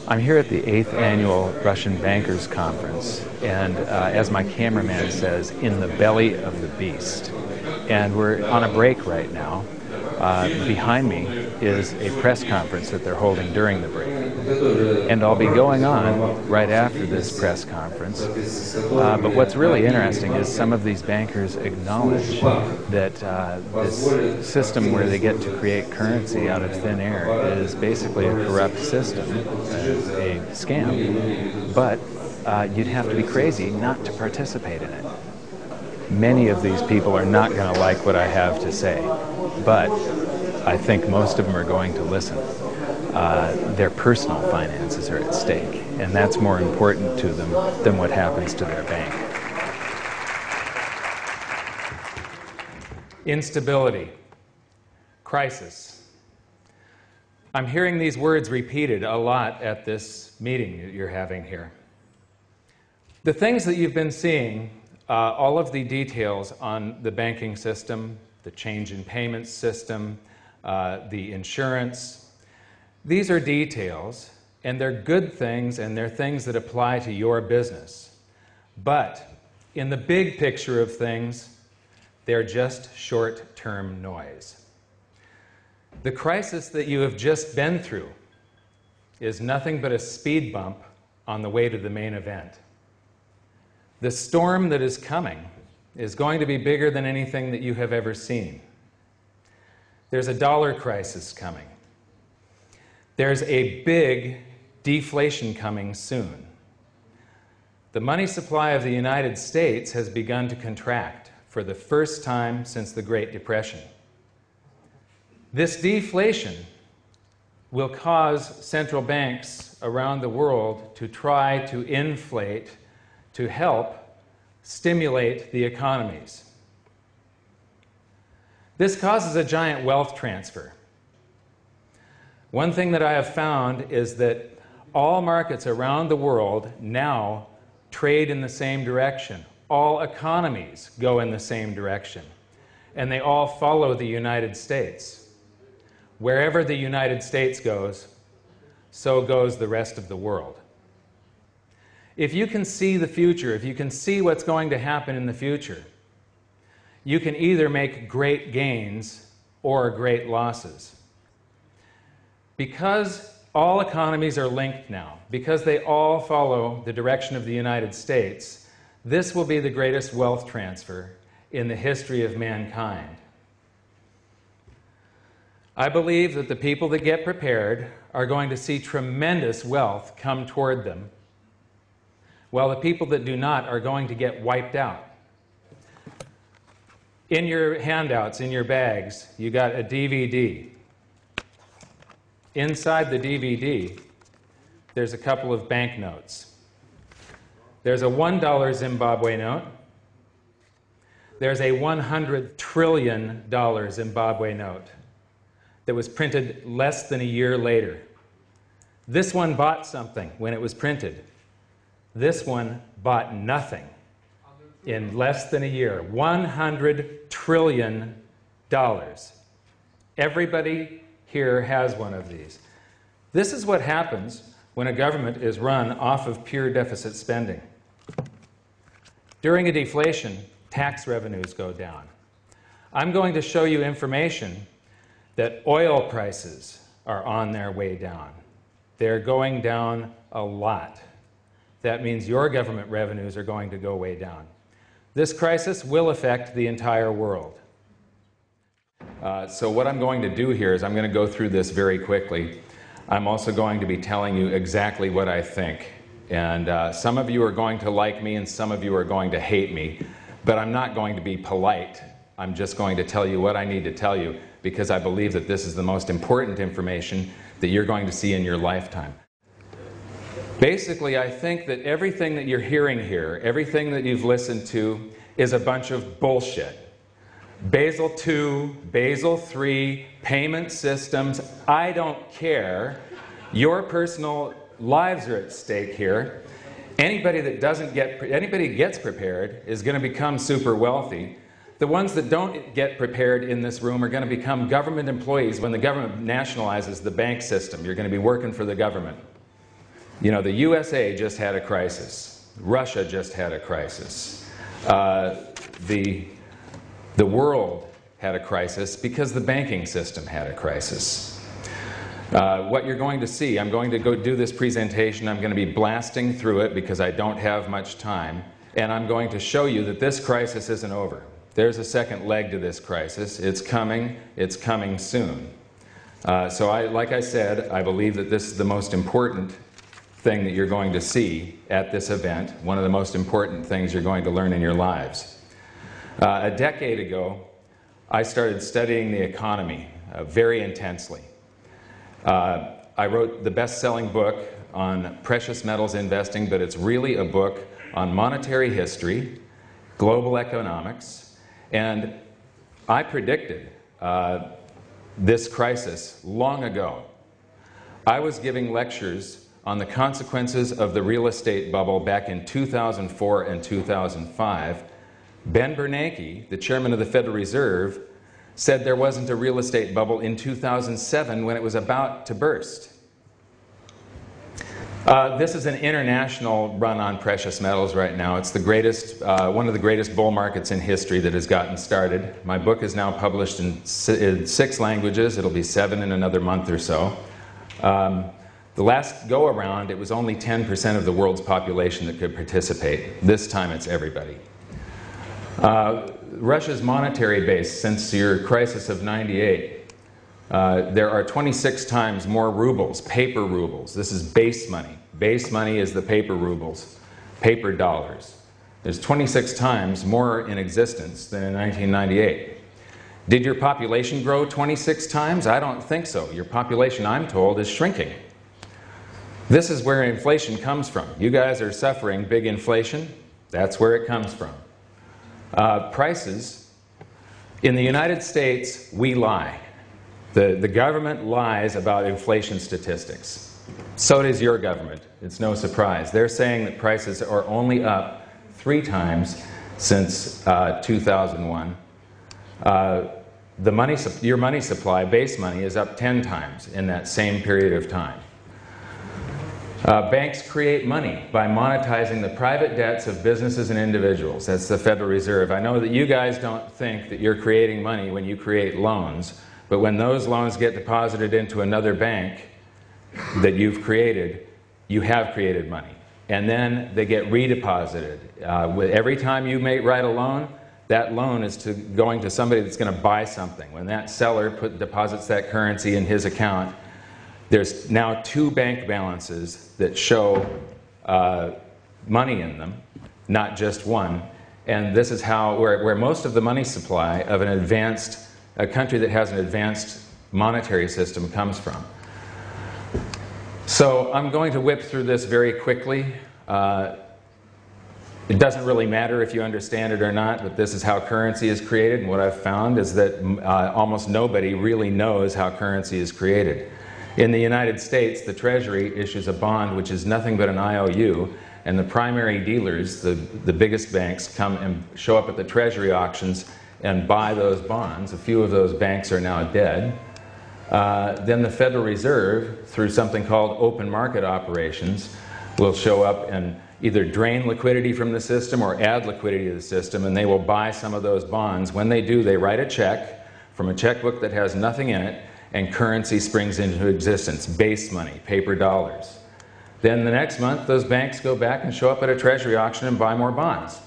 I'm here at the 8th Annual Russian Bankers Conference, and as my cameraman says, in the belly of the beast. And we're on a break right now. Behind me is a press conference that they're holding during the break. And I'll be going on right after this press conference. But what's really interesting is some of these bankers acknowledge that this system where they get to create currency out of thin air is basically a corrupt system, a scam. But you'd have to be crazy not to participate in it. Many of these people are not going to like what I have to say, but I think most of them are going to listen. Their personal finances are at stake, and that's more important to them than what happens to their bank. Instability, crisis. I'm hearing these words repeated a lot at this meeting that you're having here. The things that you've been seeing, all of the details on the banking system, the change in payments system, the insurance, these are details, and they're good things, and they're things that apply to your business. But in the big picture of things, they're just short-term noise. The crisis that you have just been through is nothing but a speed bump on the way to the main event. The storm that is coming is going to be bigger than anything that you have ever seen. There's a dollar crisis coming. There's a big deflation coming soon. The money supply of the United States has begun to contract for the first time since the Great Depression. This deflation will cause central banks around the world to try to inflate to help stimulate the economies. This causes a giant wealth transfer. One thing that I have found is that all markets around the world now trade in the same direction. All economies go in the same direction, and they all follow the United States. Wherever the United States goes, so goes the rest of the world. If you can see the future, if you can see what's going to happen in the future, you can either make great gains or great losses. Because all economies are linked now, because they all follow the direction of the United States, this will be the greatest wealth transfer in the history of mankind. I believe that the people that get prepared are going to see tremendous wealth come toward them, while the people that do not are going to get wiped out. In your handouts, in your bags, you got a DVD. Inside the DVD, there's a couple of banknotes. There's a $1 Zimbabwe note. There's a $100 trillion Zimbabwe note that was printed less than a year later. This one bought something when it was printed. This one bought nothing in less than a year. $100 trillion. Everybody here has one of these. This is what happens when a government is run off of pure deficit spending. During a deflation, tax revenues go down. I'm going to show you information that oil prices are on their way down. They're going down a lot. That means your government revenues are going to go way down. This crisis will affect the entire world. So what I'm going to do here is I'm going to go through this very quickly. I'm also going to be telling you exactly what I think. And some of you are going to like me and some of you are going to hate me. But I'm not going to be polite. I'm just going to tell you what I need to tell you because I believe that this is the most important information that you're going to see in your lifetime. Basically, I think that everything that you're hearing here, everything that you've listened to, is a bunch of bullshit. Basel II, Basel III, payment systems, I don't care. Your personal lives are at stake here. Anybody that gets prepared is going to become super wealthy. The ones that don't get prepared in this room are going to become government employees when the government nationalizes the bank system. You're going to be working for the government. You know, the USA just had a crisis. Russia just had a crisis. The world had a crisis because the banking system had a crisis. What you're going to see, I'm going to go do this presentation. I'm going to be blasting through it because I don't have much time. And I'm going to show you that this crisis isn't over. There's a second leg to this crisis. It's coming soon. Like I said, I believe that this is the most important thing that you're going to see at this event, one of the most important things you're going to learn in your lives. A decade ago, I started studying the economy very intensely. I wrote the best-selling book on precious metals investing, but it's really a book on monetary history, global economics, and I predicted this crisis long ago. I was giving lectures on the consequences of the real estate bubble back in 2004 and 2005. Ben Bernanke, the chairman of the Federal Reserve, said there wasn't a real estate bubble in 2007 when it was about to burst. This is an international run on precious metals right now. It's the greatest, one of the greatest bull markets in history that has gotten started. My book is now published in 6 languages. It'll be 7 in another month or so. The last go-around, it was only 10% of the world's population that could participate. This time it's everybody. Russia's monetary base, since your crisis of '98, there are 26 times more rubles, paper rubles. This is base money. Base money is the paper rubles, paper dollars. There's 26 times more in existence than in 1998. Did your population grow 26 times? I don't think so. Your population, I'm told, is shrinking. This is where inflation comes from. You guys are suffering big inflation. That's where it comes from. Prices. In the United States, we lie. The government lies about inflation statistics. So does your government. It's no surprise. They're saying that prices are only up 3 times since 2001. Your money supply, base money, is up 10 times in that same period of time. Banks create money by monetizing the private debts of businesses and individuals. That's the Federal Reserve. I know that you guys don't think that you're creating money when you create loans, but when those loans get deposited into another bank that you've created, you have created money. And then they get redeposited. Every time you write a loan, that loan is going to somebody that's going to buy something. When that seller deposits that currency in his account, there's now 2 bank balances that show money in them, not just one. And this is where most of the money supply of a country that has an advanced monetary system comes from. So I'm going to whip through this very quickly. It doesn't really matter if you understand it or not, but this is how currency is created. And what I've found is that almost nobody really knows how currency is created. In the United States, the Treasury issues a bond which is nothing but an IOU, and the primary dealers, the biggest banks, come and show up at the Treasury auctions and buy those bonds. A few of those banks are now dead. Then the Federal Reserve, through something called open market operations, will show up and either drain liquidity from the system or add liquidity to the system, and they will buy some of those bonds. When they do, they write a check from a checkbook that has nothing in it, and currency springs into existence, base money, paper dollars. Then the next month, those banks go back and show up at a Treasury auction and buy more bonds.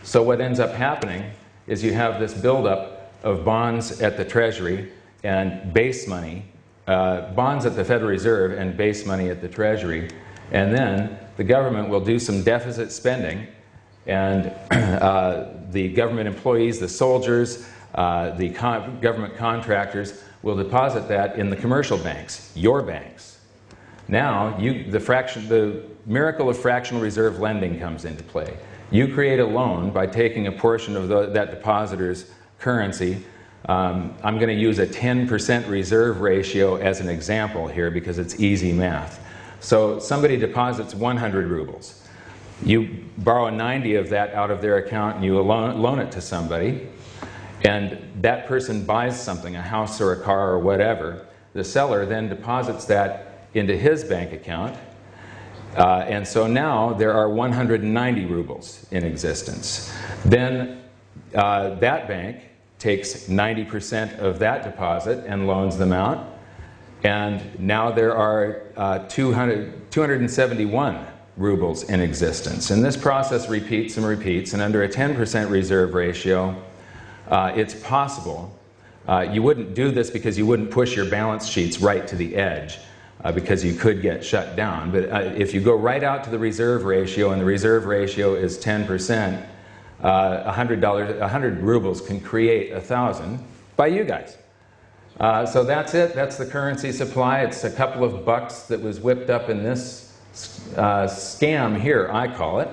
So what ends up happening is you have this buildup of bonds at the Treasury and base money, bonds at the Federal Reserve and base money at the Treasury, and then the government will do some deficit spending, and the government employees, the soldiers, the government contractors will deposit that in the commercial banks, your banks. Now, the miracle of fractional reserve lending comes into play. You create a loan by taking a portion of that depositor's currency. I'm going to use a 10% reserve ratio as an example here because it's easy math. So somebody deposits 100 rubles. You borrow 90 of that out of their account and you loan it to somebody. And that person buys something, a house or a car or whatever. The seller then deposits that into his bank account. And so now there are 190 rubles in existence. Then that bank takes 90% of that deposit and loans them out. And now there are 271 rubles in existence. And this process repeats and repeats, and under a 10% reserve ratio, it's possible. You wouldn't do this because you wouldn't push your balance sheets right to the edge, because you could get shut down. But if you go right out to the reserve ratio, and the reserve ratio is 10%, $100 rubles can create 1,000 by you guys. So that's it. That's the currency supply. It's a couple of bucks that was whipped up in this scam here, I call it,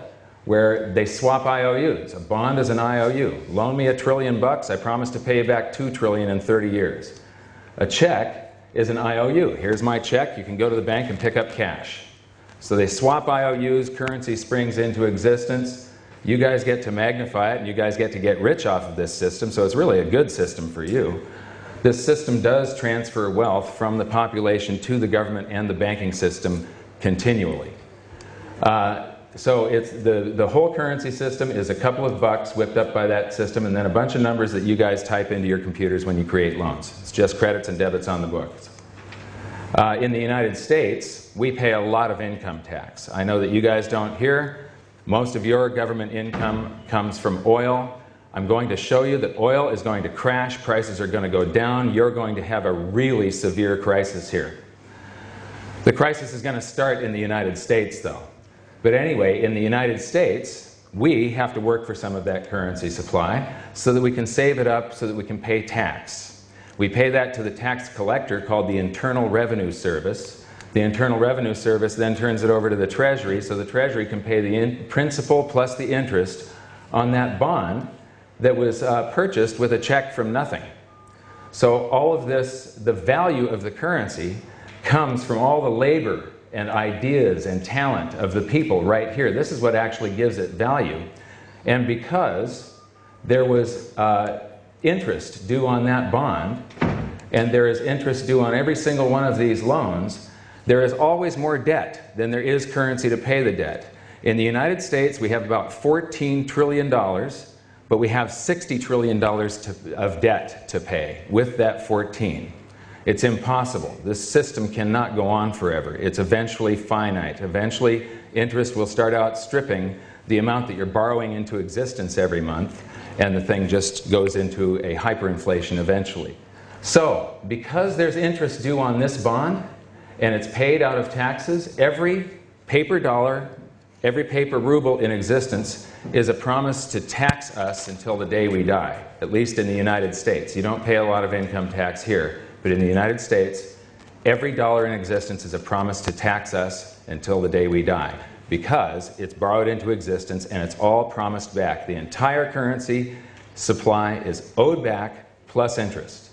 where they swap IOUs. A bond is an IOU. Loan me $1 trillion, I promise to pay you back $2 trillion in 30 years. A check is an IOU. Here's my check. You can go to the bank and pick up cash. So they swap IOUs, currency springs into existence. You guys get to magnify it, and you guys get to get rich off of this system, so it's really a good system for you. This system does transfer wealth from the population to the government and the banking system continually. So it's the whole currency system is a couple of bucks whipped up by that system, and then a bunch of numbers that you guys type into your computers when you create loans. It's just credits and debits on the books. In the United States, we pay a lot of income tax. I know that you guys don't here. Most of your government income comes from oil. I'm going to show you that oil is going to crash, prices are going to go down, you're going to have a really severe crisis here. The crisis is going to start in the United States, though. But anyway, in the United States, we have to work for some of that currency supply so that we can save it up so that we can pay tax. We pay that to the tax collector called the Internal Revenue Service. The Internal Revenue Service then turns it over to the Treasury so the Treasury can pay the principal plus the interest on that bond that was purchased with a check from nothing. So all of this, the value of the currency, comes from all the labor and ideas and talent of the people right here. This is what actually gives it value. And because there was interest due on that bond, and there is interest due on every single one of these loans, there is always more debt than there is currency to pay the debt. In the United States, we have about $14 trillion, but we have $60 trillion of debt to pay with that 14. It's impossible. This system cannot go on forever. It's eventually finite. Eventually, interest will start outstripping the amount that you're borrowing into existence every month, and the thing just goes into a hyperinflation eventually. So, because there's interest due on this bond, and it's paid out of taxes, every paper dollar, every paper ruble in existence is a promise to tax us until the day we die, at least in the United States. You don't pay a lot of income tax here. But in the United States, every dollar in existence is a promise to tax us until the day we die, because it's borrowed into existence and it's all promised back. The entire currency supply is owed back plus interest.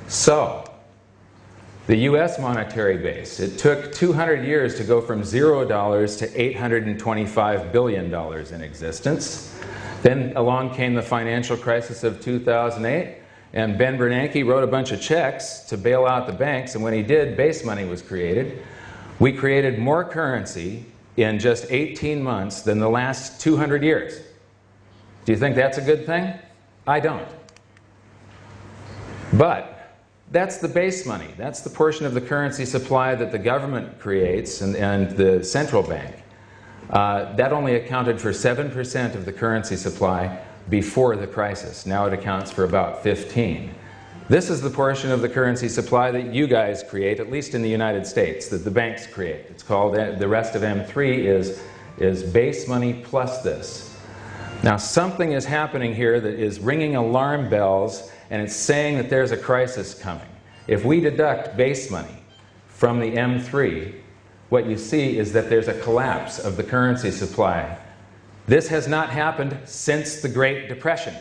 So, the US monetary base, it took 200 years to go from $0 to $825 billion in existence. Then along came the financial crisis of 2008. And Ben Bernanke wrote a bunch of checks to bail out the banks, and when he did, base money was created. We created more currency in just 18 months than the last 200 years. Do you think that's a good thing? I don't. But that's the base money. That's the portion of the currency supply that the government creates and the central bank. That only accounted for 7% of the currency supply before the crisis. Now it accounts for about 15%. This is the portion of the currency supply that you guys create, at least in the United States, that the banks create. It's called, the rest of M3 is base money plus this. Now something is happening here that is ringing alarm bells, and it's saying that there's a crisis coming. If we deduct base money from the M3, what you see is that there's a collapse of the currency supply. This has not happened since the Great Depression.